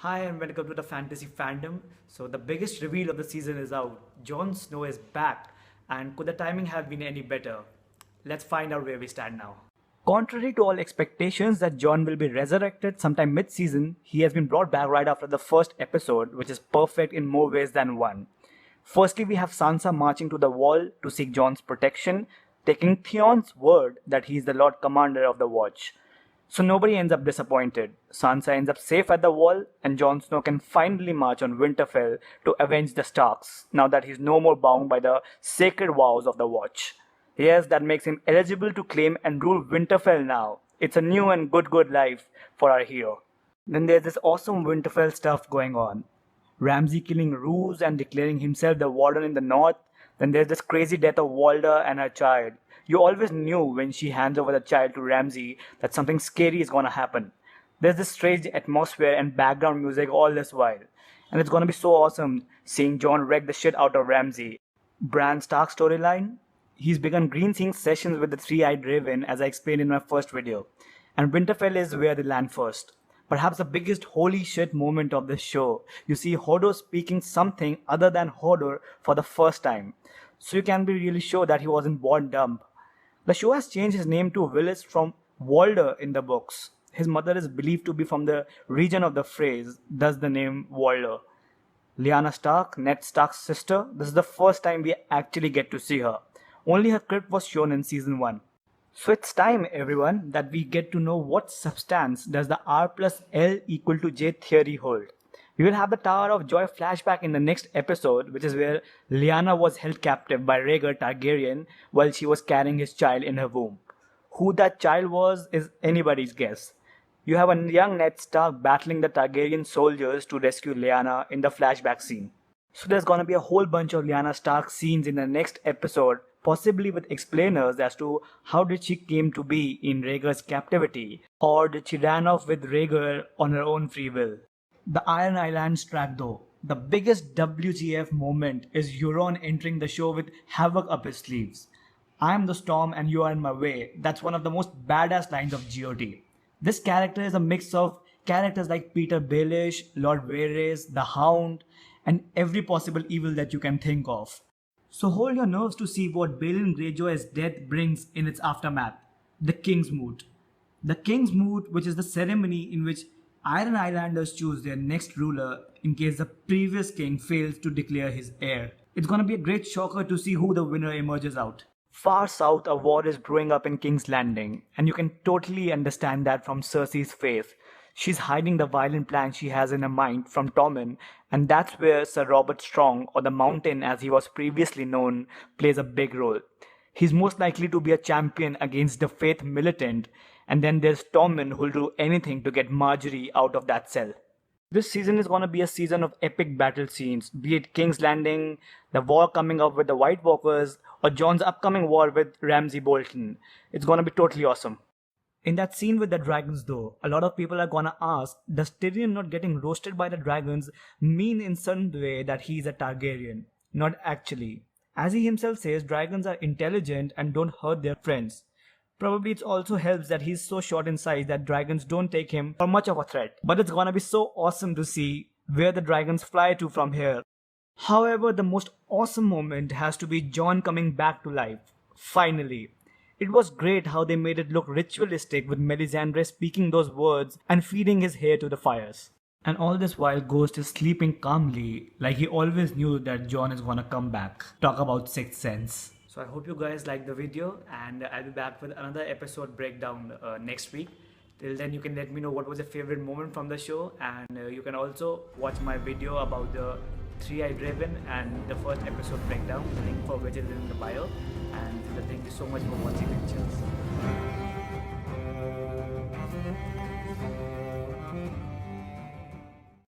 Hi and welcome to the fantasy fandom. So the biggest reveal of the season is out. Jon Snow is back, and could the timing have been any better? Let's find out where we stand now. Contrary to all expectations that Jon will be resurrected sometime mid-season, he has been brought back right after the first episode, which is perfect in more ways than one. Firstly, we have Sansa marching to the wall to seek Jon's protection, taking Theon's word that he is the Lord Commander of the Watch. So nobody ends up disappointed. Sansa ends up safe at the wall, and Jon Snow can finally march on Winterfell to avenge the Starks, now that he's no more bound by the sacred vows of the Watch. Yes, that makes him eligible to claim and rule Winterfell now. It's a new and good life for our hero. Then there's this awesome Winterfell stuff going on. Ramsay killing Roose and declaring himself the Warden in the north. Then there's this crazy death of Walder and her child. You always knew when she hands over the child to Ramsay that something scary is gonna happen. There's this strange atmosphere and background music all this while. And it's gonna be so awesome seeing Jon wreck the shit out of Ramsay. Bran Stark storyline. He's begun green seeing sessions with the three-eyed raven as I explained in my first video. And Winterfell is where they land first. Perhaps the biggest holy shit moment of this show. You see Hodor speaking something other than Hodor for the first time. So you can be really sure that he wasn't born dumb. The show has changed his name to Willis from Walder in the books. His mother is believed to be from the region of the phrase, thus the name Walder. Lyanna Stark, Ned Stark's sister, this is the first time we actually get to see her. Only her crypt was shown in season 1. So it's time, everyone, that we get to know what substance does the R plus L equal to J theory hold. We will have the Tower of Joy flashback in the next episode, which is where Lyanna was held captive by Rhaegar Targaryen while she was carrying his child in her womb. Who that child was is anybody's guess. You have a young Ned Stark battling the Targaryen soldiers to rescue Lyanna in the flashback scene. So there's gonna be a whole bunch of Lyanna Stark scenes in the next episode, possibly with explainers as to how did she came to be in Rhaegar's captivity, or did she ran off with Rhaegar on her own free will. The Iron Islands track though, the biggest WGF moment is Euron entering the show with Havoc up his sleeves. I am the storm and you are in my way. That's one of the most badass lines of GOT. This character is a mix of characters like Peter Baelish, Lord Varys, the Hound, and every possible evil that you can think of. So hold your nerves to see what Balin Greyjoy's death brings in its aftermath. The King's Moot. The King's Moot, which is the ceremony in which Iron Islanders choose their next ruler in case the previous king fails to declare his heir. It's gonna be a great shocker to see who the winner emerges out. Far south, a war is brewing up in King's Landing, and you can totally understand that from Cersei's face. She's hiding the violent plan she has in her mind from Tommen, and that's where Sir Robert Strong, or the Mountain as he was previously known, plays a big role. He's most likely to be a champion against the Faith militant, and then there's Tommen who'll do anything to get Marjorie out of that cell. This season is gonna be a season of epic battle scenes, be it King's Landing, the war coming up with the White Walkers, or Jon's upcoming war with Ramsay Bolton. It's gonna be totally awesome. In that scene with the dragons though, a lot of people are gonna ask, does Tyrion not getting roasted by the dragons mean in some way that he's a Targaryen? Not actually. As he himself says, dragons are intelligent and don't hurt their friends. Probably it also helps that he's so short in size that dragons don't take him for much of a threat. But it's gonna be so awesome to see where the dragons fly to from here. However, the most awesome moment has to be Jon coming back to life. Finally. It was great how they made it look ritualistic with Melisandre speaking those words and feeding his hair to the fires. And all this while Ghost is sleeping calmly, like he always knew that Jon is gonna come back. Talk about sixth sense. So I hope you guys liked the video, and I'll be back with another episode breakdown next week. Till then, you can let me know what was your favorite moment from the show, and you can also watch my video about the Three-Eyed Raven and the first episode breakdown, link for which is in the bio. And thank you so much for watching. Cheers.